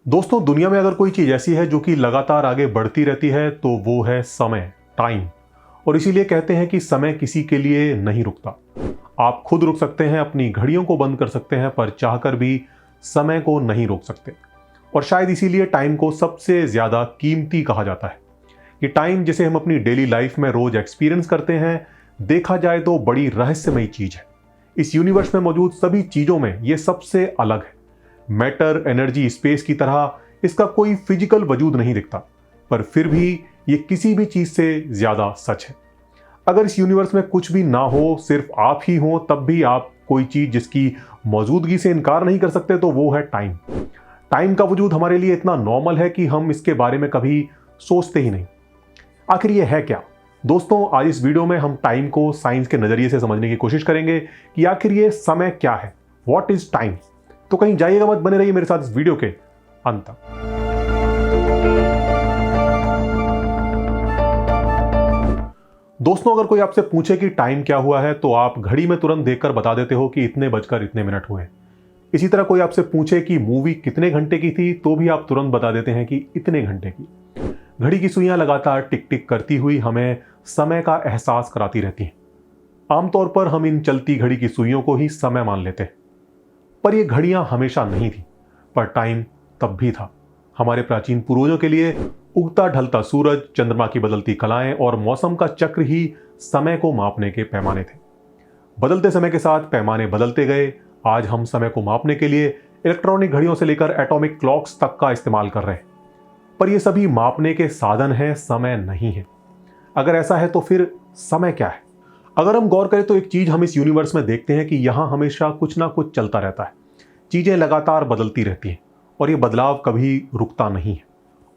दोस्तों, दुनिया में अगर कोई चीज ऐसी है जो कि लगातार आगे बढ़ती रहती है तो वो है समय, टाइम। और इसीलिए कहते हैं कि समय किसी के लिए नहीं रुकता। आप खुद रुक सकते हैं, अपनी घड़ियों को बंद कर सकते हैं, पर चाहकर भी समय को नहीं रोक सकते। और शायद इसीलिए टाइम को सबसे ज्यादा कीमती कहा जाता है। कि टाइम जिसे हम अपनी डेली लाइफ में रोज एक्सपीरियंस करते हैं, देखा जाए तो बड़ी रहस्यमयी चीज है। इस यूनिवर्स में मौजूद सभी चीजों में ये सबसे अलग है। मैटर, एनर्जी, स्पेस की तरह इसका कोई फिजिकल वजूद नहीं दिखता, पर फिर भी ये किसी भी चीज से ज्यादा सच है। अगर इस यूनिवर्स में कुछ भी ना हो, सिर्फ आप ही हो, तब भी आप कोई चीज जिसकी मौजूदगी से इनकार नहीं कर सकते, तो वो है टाइम। टाइम का वजूद हमारे लिए इतना नॉर्मल है कि हम इसके बारे में कभी सोचते ही नहीं। आखिर ये है क्या? दोस्तों, आज इस वीडियो में हम टाइम को साइंस के नजरिए से समझने की कोशिश करेंगे कि आखिर ये समय क्या है, व्हाट इज टाइम। तो कहीं जाइएगा मत, बने रहिए मेरे साथ इस वीडियो के अंत तक। दोस्तों, अगर कोई आपसे पूछे कि टाइम क्या हुआ है, तो आप घड़ी में तुरंत देखकर बता देते हो कि इतने बजकर इतने मिनट हुए। इसी तरह कोई आपसे पूछे कि मूवी कितने घंटे की थी, तो भी आप तुरंत बता देते हैं कि इतने घंटे की। घड़ी की सुइयां लगातार टिक टिक करती हुई हमें समय का एहसास कराती रहती हैं। आमतौर पर हम इन चलती घड़ी की सुइयों को ही समय मान लेते हैं, पर यह घड़ियां हमेशा नहीं थी। पर टाइम तब भी था। हमारे प्राचीन पूर्वजों के लिए उगता ढलता सूरज, चंद्रमा की बदलती कलाएं और मौसम का चक्र ही समय को मापने के पैमाने थे। बदलते समय के साथ पैमाने बदलते गए। आज हम समय को मापने के लिए इलेक्ट्रॉनिक घड़ियों से लेकर एटॉमिक क्लॉक्स तक का इस्तेमाल कर रहे हैं, पर ये सभी मापने के साधन हैं, समय नहीं है। अगर ऐसा है तो फिर समय क्या है? अगर हम गौर करें तो एक चीज हम इस यूनिवर्स में देखते हैं कि यहां हमेशा कुछ ना कुछ चलता रहता है। चीजें लगातार बदलती रहती हैं और ये बदलाव कभी रुकता नहीं है।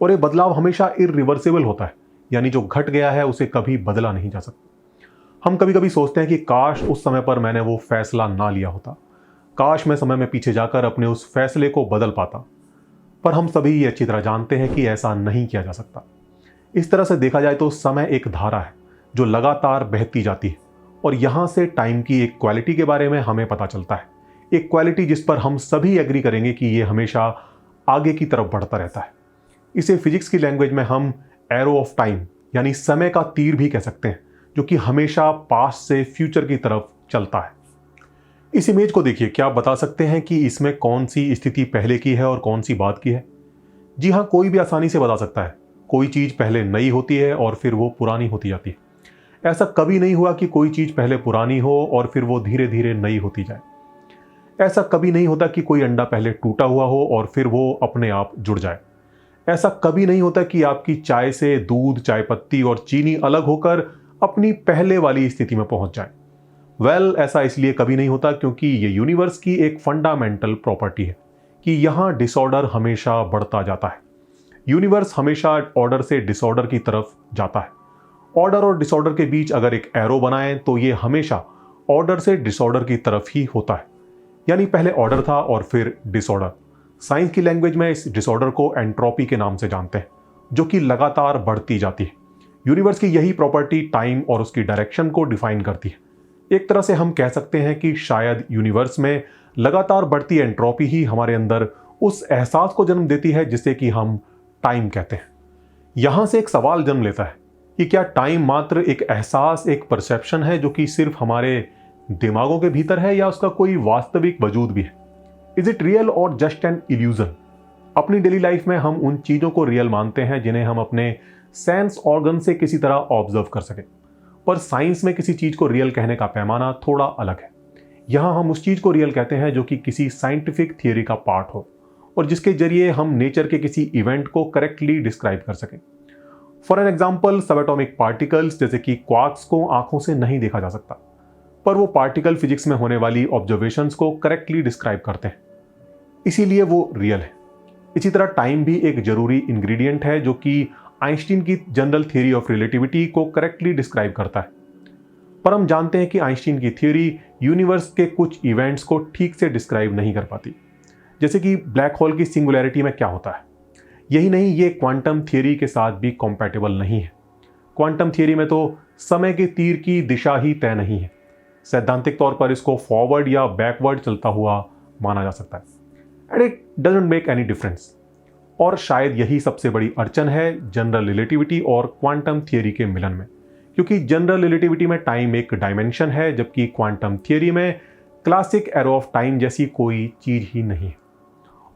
और ये बदलाव हमेशा इरिवर्सिबल होता है, यानी जो घट गया है उसे कभी बदला नहीं जा सकता। हम कभी कभी सोचते हैं कि काश उस समय पर मैंने वो फैसला ना लिया होता, काश मैं समय में पीछे जाकर अपने उस फैसले को बदल पाता। पर हम सभी ये अच्छी तरह जानते हैं कि ऐसा नहीं किया जा सकता। इस तरह से देखा जाए तो समय एक धारा है जो लगातार बहती जाती है, और यहां से टाइम की एक क्वालिटी के बारे में हमें पता चलता है। एक क्वालिटी जिस पर हम सभी एग्री करेंगे कि ये हमेशा आगे की तरफ बढ़ता रहता है। इसे फिजिक्स की लैंग्वेज में हम एरो ऑफ टाइम, यानी समय का तीर भी कह सकते हैं, जो कि हमेशा पास्ट से फ्यूचर की तरफ चलता है। इस इमेज को देखिए, क्या आप बता सकते हैं कि इसमें कौन सी स्थिति पहले की है और कौन सी बाद की है? जी हाँ, कोई भी आसानी से बता सकता है। कोई चीज पहले नई होती है और फिर वो पुरानी होती जाती है। ऐसा कभी नहीं हुआ कि कोई चीज पहले पुरानी हो और फिर वो धीरे धीरे नई होती जाए। ऐसा कभी नहीं होता कि कोई अंडा पहले टूटा हुआ हो और फिर वो अपने आप जुड़ जाए। ऐसा कभी नहीं होता कि आपकी चाय से दूध, चाय पत्ती और चीनी अलग होकर अपनी पहले वाली स्थिति में पहुंच जाए। ऐसा इसलिए कभी नहीं होता क्योंकि ये यूनिवर्स की एक फंडामेंटल प्रॉपर्टी है कि यहां डिसऑर्डर हमेशा बढ़ता जाता है। यूनिवर्स हमेशा ऑर्डर से डिसऑर्डर की तरफ जाता है। ऑर्डर और डिसऑर्डर के बीच अगर एक एरो बनाएं तो ये हमेशा ऑर्डर से डिसऑर्डर की तरफ ही होता है। यानी पहले ऑर्डर था और फिर डिसऑर्डर। साइंस की लैंग्वेज में इस डिसऑर्डर को एंट्रोपी के नाम से जानते हैं, जो कि लगातार बढ़ती जाती है। यूनिवर्स की यही प्रॉपर्टी टाइम और उसकी डायरेक्शन को डिफाइन करती है। एक तरह से हम कह सकते हैं कि शायद यूनिवर्स में लगातार बढ़ती एंट्रोपी ही हमारे अंदर उस एहसास को जन्म देती है जिसे कि हम टाइम कहते हैं। यहां से एक सवाल जन्म लेता है कि क्या टाइम मात्र एक एहसास, एक परसेप्शन है जो कि सिर्फ हमारे दिमागों के भीतर है, या उसका कोई वास्तविक वजूद भी है? इज इट रियल और जस्ट एन इल्यूजन? अपनी डेली लाइफ में हम उन चीजों को रियल मानते हैं जिन्हें हम अपने सेंस ऑर्गन से किसी तरह ऑब्जर्व कर सके, पर साइंस में किसी चीज को रियल कहने का पैमाना थोड़ा अलग है। यहां हम उस चीज को रियल कहते हैं जो कि किसी साइंटिफिक थियरी का पार्ट हो और जिसके जरिए हम नेचर के किसी इवेंट को करेक्टली डिस्क्राइब कर सकें। For an example, subatomic particles जैसे कि क्वार्क्स को आंखों से नहीं देखा जा सकता, पर वो पार्टिकल फिजिक्स में होने वाली ऑब्जर्वेशंस को करेक्टली डिस्क्राइब करते हैं, इसीलिए वो रियल है। इसी तरह टाइम भी एक जरूरी इंग्रेडिएंट है जो कि आइंस्टीन की जनरल थ्योरी ऑफ रिलेटिविटी को करेक्टली डिस्क्राइब करता है। पर हम जानते हैं कि आइंस्टीन की थ्योरी यूनिवर्स के कुछ इवेंट्स को ठीक से डिस्क्राइब नहीं कर पाती, जैसे कि ब्लैक होल की सिंगुलैरिटी में क्या होता है। यही नहीं, ये क्वांटम थियरी के साथ भी कॉम्पैटिबल नहीं है। क्वांटम थियरी में तो समय के तीर की दिशा ही तय नहीं है। सैद्धांतिक तौर पर इसको फॉरवर्ड या बैकवर्ड चलता हुआ माना जा सकता है, and it doesn't make any difference. और शायद यही सबसे बड़ी अड़चन है जनरल रिलेटिविटी और क्वांटम थियरी के मिलन में, क्योंकि जनरल रिलेटिविटी में टाइम एक डायमेंशन है, जबकि क्वांटम थियरी में क्लासिक एरो ऑफ टाइम जैसी कोई चीज ही नहीं है।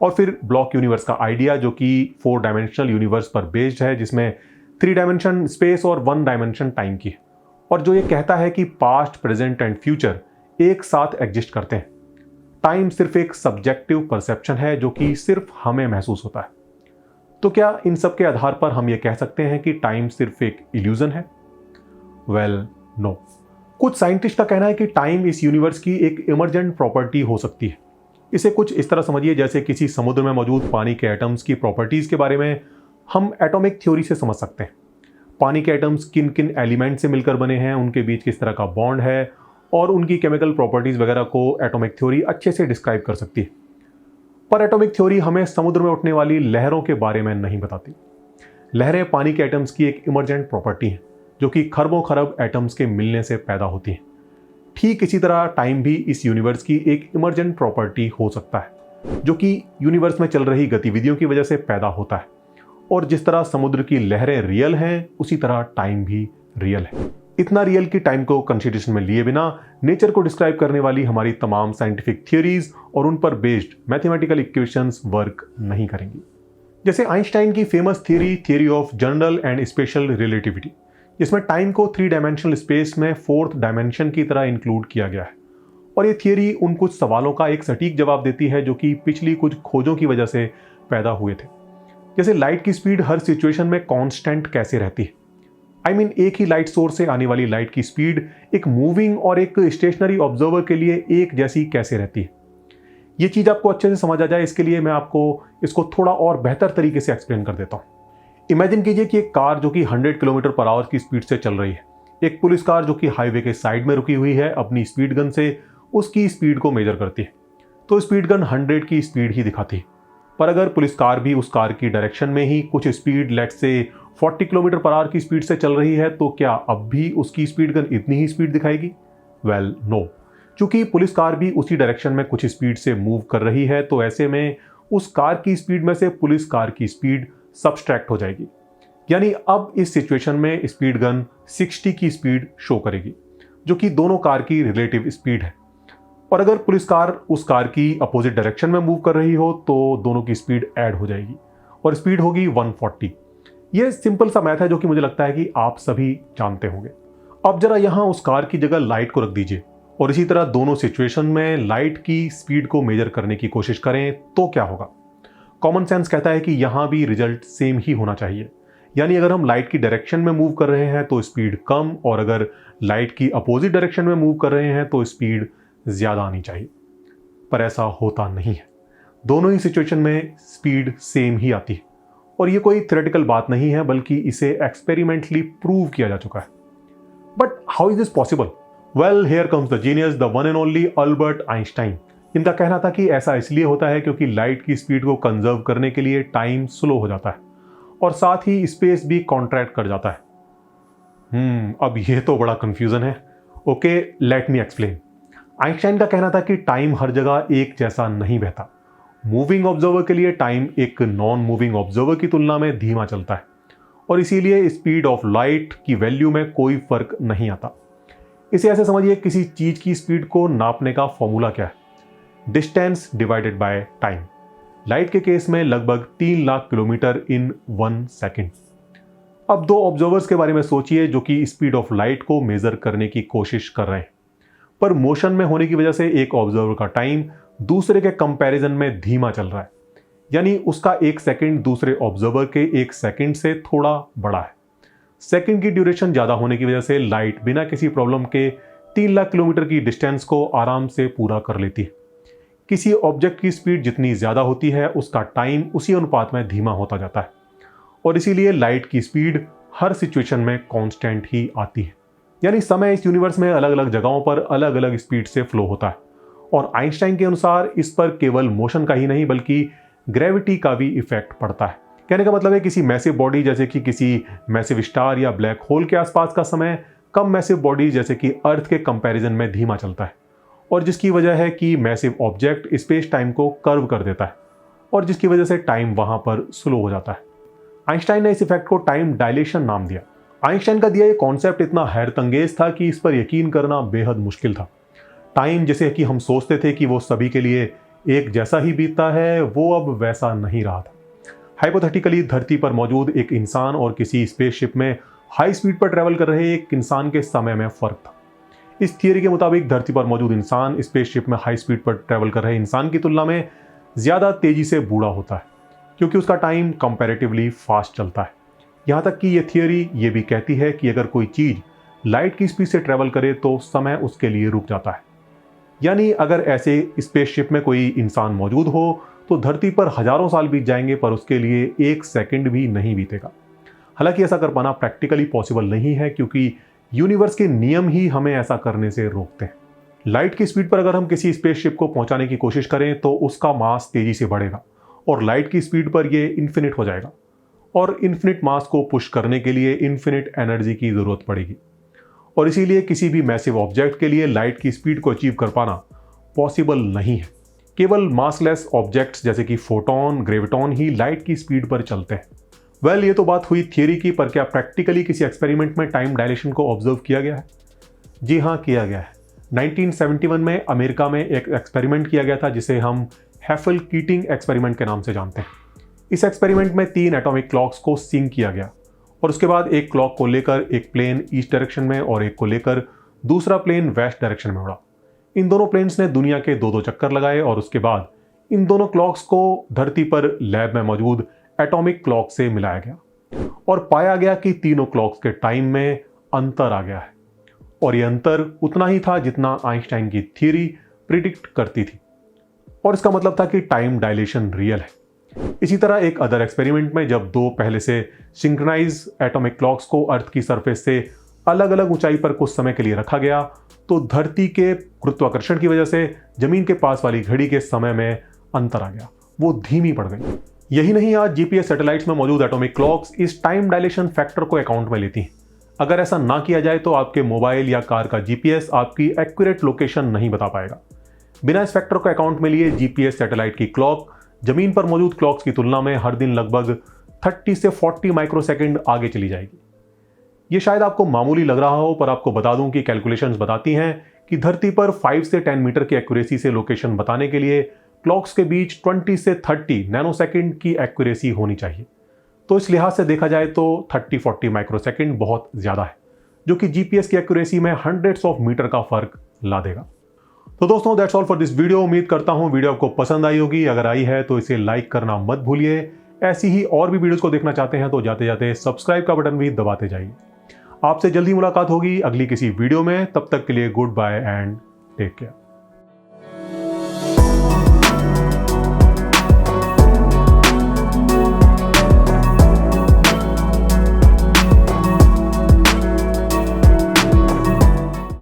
और फिर ब्लॉक यूनिवर्स का आइडिया, जो कि 4 डायमेंशनल यूनिवर्स पर बेस्ड है, जिसमें 3 डायमेंशन स्पेस और 1 डायमेंशन टाइम की है, और जो ये कहता है कि पास्ट, प्रेजेंट एंड फ्यूचर एक साथ एग्जिस्ट करते हैं। टाइम सिर्फ एक सब्जेक्टिव परसेप्शन है जो कि सिर्फ हमें महसूस होता है। तो क्या इन सब के आधार पर हम ये कह सकते हैं कि टाइम सिर्फ एक इल्यूजन है? Well, no. कुछ साइंटिस्ट का कहना है कि टाइम इस यूनिवर्स की एक इमर्जेंट प्रॉपर्टी हो सकती है। इसे कुछ इस तरह समझिए जैसे किसी समुद्र में मौजूद पानी के एटम्स की प्रॉपर्टीज के बारे में हम एटॉमिक थ्योरी से समझ सकते हैं। पानी के एटम्स किन किन एलिमेंट से मिलकर बने हैं, उनके बीच किस तरह का बॉन्ड है, और उनकी केमिकल प्रॉपर्टीज वगैरह को एटॉमिक थ्योरी अच्छे से डिस्क्राइब कर सकती है। पर एटॉमिक थ्योरी हमें समुद्र में उठने वाली लहरों के बारे में नहीं बताती। लहरें पानी के एटम्स की एक इमर्जेंट प्रॉपर्टी हैं, जो कि खरबों खरब एटम्स के मिलने से पैदा होती हैं। ठीक इसी तरह टाइम भी इस यूनिवर्स की एक इमर्जेंट प्रॉपर्टी हो सकता है, जो कि यूनिवर्स में चल रही गतिविधियों की वजह से पैदा होता है। और जिस तरह समुद्र की लहरें रियल हैं, उसी तरह टाइम भी रियल है। इतना रियल कि टाइम को कंसीडरेशन में लिए बिना नेचर को डिस्क्राइब करने वाली हमारी तमाम साइंटिफिक थियरीज और उन पर बेस्ड मैथमेटिकल इक्वेशंस वर्क नहीं करेंगी। जैसे आइंस्टाइन की famous theory of general and special relativity, जिसमें टाइम को 3 डायमेंशनल स्पेस में 4th डायमेंशन की तरह इंक्लूड किया गया है। और ये थियरी उन कुछ सवालों का एक सटीक जवाब देती है जो कि पिछली कुछ खोजों की वजह से पैदा हुए थे। जैसे लाइट की स्पीड हर सिचुएशन में कांस्टेंट कैसे रहती है। एक ही लाइट सोर्स से आने वाली लाइट की स्पीड एक मूविंग और एक स्टेशनरी ऑब्जर्वर के लिए एक जैसी कैसे रहती है। ये चीज आपको अच्छे से समझ आ जाए, इसके लिए मैं आपको इसको थोड़ा और बेहतर तरीके से एक्सप्लेन कर देता हूँ। इमेजिन कीजिए कि एक कार जो कि 100 किलोमीटर पर आवर की स्पीड से चल रही है, एक पुलिस कार जो कि हाईवे के साइड में रुकी हुई है, अपनी स्पीड गन से उसकी स्पीड को मेजर करती है। तो स्पीड गन 100 की स्पीड ही दिखाती है। पर अगर पुलिस कार भी उस कार की डायरेक्शन में ही कुछ speed, let's say 40 kilometre per hour की स्पीड से चल रही है, तो क्या अब भी उसकी स्पीड गन इतनी ही स्पीड दिखाएगी? Well, no. चूंकि पुलिस कार भी उसी डायरेक्शन में कुछ स्पीड से मूव कर रही है, तो ऐसे में उस कार की स्पीड में से पुलिस कार की स्पीड सब्सट्रैक्ट हो जाएगी। यानी अब इस सिचुएशन में स्पीड गन 60 की स्पीड शो करेगी, जो कि दोनों कार की रिलेटिव स्पीड है। और अगर पुलिस कार उस कार की अपोजिट डायरेक्शन में मूव कर रही हो, तो दोनों की स्पीड ऐड हो जाएगी और स्पीड होगी 140। ये सिंपल सा मैथ है जो कि मुझे लगता है कि आप सभी जानते होंगे। अब जरा यहां उस कार की जगह लाइट को रख दीजिए और इसी तरह दोनों सिचुएशन में लाइट की स्पीड को मेजर करने की कोशिश करें, तो क्या होगा? कॉमन सेंस कहता है कि यहां भी रिजल्ट सेम ही होना चाहिए। यानी अगर हम लाइट की डायरेक्शन में मूव कर रहे हैं तो स्पीड कम, और अगर लाइट की अपोजिट डायरेक्शन में मूव कर रहे हैं तो स्पीड ज्यादा आनी चाहिए। पर ऐसा होता नहीं है। दोनों ही सिचुएशन में स्पीड सेम ही आती है, और ये कोई थ्योरेटिकल बात नहीं है, बल्कि इसे एक्सपेरिमेंटली प्रूव किया जा चुका है। But how is this possible? Well, here comes the genius, the one and only Albert Einstein. इनका कहना था कि ऐसा इसलिए होता है क्योंकि लाइट की स्पीड को कंजर्व करने के लिए टाइम स्लो हो जाता है और साथ ही स्पेस भी कॉन्ट्रैक्ट कर जाता है। अब ये तो बड़ा कंफ्यूजन है। Okay, let me explain. Einstein का कहना था कि टाइम हर जगह एक जैसा नहीं बहता। मूविंग ऑब्जर्वर के लिए टाइम एक नॉन मूविंग ऑब्जर्वर की तुलना में धीमा चलता है, और इसीलिए स्पीड ऑफ लाइट की वैल्यू में कोई फर्क नहीं आता। इसे ऐसे समझिए, किसी चीज की स्पीड को नापने का फॉर्मूला क्या है? Distance divided by time. Light के केस में लगभग 3 लाख किलोमीटर इन 1 सेकेंड। अब 2 ऑब्जर्वर्स के बारे में सोचिए जो कि स्पीड ऑफ लाइट को मेजर करने की कोशिश कर रहे हैं, पर मोशन में होने की वजह से एक ऑब्जर्वर का टाइम दूसरे के कंपैरिजन में धीमा चल रहा है। यानी उसका 1 सेकंड दूसरे ऑब्जर्वर के 1 सेकंड से थोड़ा बड़ा है। सेकंड की ड्यूरेशन ज्यादा होने की वजह से लाइट बिना किसी प्रॉब्लम के 3 लाख किलोमीटर की डिस्टेंस को आराम से पूरा कर लेती है। किसी ऑब्जेक्ट की स्पीड जितनी ज्यादा होती है, उसका टाइम उसी अनुपात में धीमा होता जाता है, और इसीलिए लाइट की स्पीड हर सिचुएशन में कांस्टेंट ही आती है। यानी समय इस यूनिवर्स में अलग अलग जगहों पर अलग अलग स्पीड से फ्लो होता है, और आइंस्टाइन के अनुसार इस पर केवल मोशन का ही नहीं बल्कि ग्रेविटी का भी इफेक्ट पड़ता है। कहने का मतलब है किसी मैसिव बॉडी जैसे कि किसी मैसिव स्टार या ब्लैक होल के आसपास का समय कम मैसिव बॉडी जैसे कि अर्थ के कंपैरिजन में धीमा चलता है, और जिसकी वजह है कि मैसिव ऑब्जेक्ट स्पेस टाइम को कर्व कर देता है, और जिसकी वजह से टाइम वहां पर स्लो हो जाता है। आइंस्टाइन ने इस इफेक्ट को टाइम डायलेशन नाम दिया। आइंस्टाइन का दिया ये कॉन्सेप्ट इतना हैरतअंगेज था कि इस पर यकीन करना बेहद मुश्किल था। टाइम जैसे कि हम सोचते थे कि वो सभी के लिए एक जैसा ही बीतता है, वो अब वैसा नहीं रहा था। हाइपोथेटिकली धरती पर मौजूद एक इंसान और किसी स्पेसशिप में हाई स्पीड पर ट्रैवल कर रहे एक इंसान के समय में फर्क था। इस थियरी के मुताबिक धरती पर मौजूद इंसान स्पेसशिप में हाई स्पीड पर ट्रैवल कर रहे इंसान की तुलना में ज़्यादा तेजी से बूढ़ा होता है, क्योंकि उसका टाइम कंपैरेटिवली फास्ट चलता है। यहाँ तक कि यह थियरी ये भी कहती है कि अगर कोई चीज़ लाइट की स्पीड से ट्रैवल करे तो समय उसके लिए रुक जाता है। यानी अगर ऐसे स्पेसशिप में कोई इंसान मौजूद हो तो धरती पर हजारों साल बीत जाएंगे, पर उसके लिए एक सेकंड भी नहीं बीतेगा। हालांकि ऐसा कर पाना प्रैक्टिकली पॉसिबल नहीं है, क्योंकि यूनिवर्स के नियम ही हमें ऐसा करने से रोकते हैं। लाइट की स्पीड पर अगर हम किसी स्पेसशिप को पहुंचाने की कोशिश करें तो उसका मास तेजी से बढ़ेगा और लाइट की स्पीड पर यह इन्फिनिट हो जाएगा, और इन्फिनिट मास को पुश करने के लिए इन्फिनिट एनर्जी की जरूरत पड़ेगी। और इसीलिए किसी भी मैसिव ऑब्जेक्ट के लिए लाइट की स्पीड को अचीव कर पाना पॉसिबल नहीं है। केवल मासलेस ऑब्जेक्ट्स जैसे कि फोटोन, ग्रेविटॉन ही लाइट की स्पीड पर चलते हैं। वेल, ये तो बात हुई थियरी की, पर क्या प्रैक्टिकली किसी एक्सपेरिमेंट में टाइम डायलेशन को ऑब्जर्व किया गया है? जी हाँ, किया गया है। 1971 में अमेरिका में एक एक्सपेरिमेंट किया गया था जिसे हम हेफल-कीटिंग एक्सपेरिमेंट के नाम से जानते हैं। इस एक्सपेरिमेंट में 3 एटॉमिक क्लॉक्स को सिंक किया गया और उसके बाद एक क्लॉक को लेकर एक प्लेन ईस्ट डायरेक्शन में और एक को लेकर दूसरा प्लेन वेस्ट डायरेक्शन में उड़ा। इन दोनों प्लेन्स ने दुनिया के 2-2 चक्कर लगाए और उसके बाद इन दोनों क्लॉक्स को धरती पर लैब में मौजूद एटॉमिक क्लॉक से मिलाया गया और पाया गया कि तीनों क्लॉक्स के टाइम में अंतर आ गया है, और यह अंतर उतना ही था जितना आइंस्टाइन की थ्योरी प्रिडिक्ट करती थी। और इसका मतलब था कि टाइम डायलेशन रियल है। इसी तरह एक अदर एक्सपेरिमेंट में जब 2 पहले से सिंक्रोनाइज एटॉमिक क्लॉक्स को अर्थ की सरफेस से अलग अलग ऊंचाई पर कुछ समय के लिए रखा गया तो धरती के गुरुत्वाकर्षण की वजह से जमीन के पास वाली घड़ी के समय में अंतर आ गया, वो धीमी पड़ गई। यही नहीं, आज जीपीएस सैटेलाइट्स में मौजूद एटॉमिक क्लॉक्स इस टाइम डायलेशन फैक्टर को अकाउंट में लेती हैं। अगर ऐसा ना किया जाए तो आपके मोबाइल या कार का जीपीएस आपकी एक्यूरेट लोकेशन नहीं बता पाएगा। बिना इस फैक्टर को अकाउंट में लिए जीपीएस सैटेलाइट की क्लॉक जमीन पर मौजूद क्लॉक्स की तुलना में हर दिन लगभग 30 से 40 माइक्रोसेकंड आगे चली जाएगी। ये शायद आपको मामूली लग रहा हो, पर आपको बता दूं कि कैलकुलेशंस बताती हैं कि धरती पर 5 से 10 मीटर की एक्यूरेसी से लोकेशन बताने के लिए क्लॉक्स के बीच 20 से 30 नैनोसेकंड की एक्यूरेसी होनी चाहिए। तो इस लिहाज से देखा जाए तो 30-40 माइक्रोसेकंड बहुत ज़्यादा है, जो कि जीपीएस की एक्यूरेसी में हंड्रेड्स ऑफ मीटर का फर्क ला देगा। तो दोस्तों, that's all for this video. उम्मीद करता हूँ वीडियो आपको पसंद आई होगी। अगर आई है तो इसे लाइक करना मत भूलिए। ऐसी ही और भी वीडियोस को देखना चाहते हैं तो जाते जाते सब्सक्राइब का बटन भी दबाते जाइए। आपसे जल्दी मुलाकात होगी अगली किसी वीडियो में। तब तक के लिए goodbye and take care.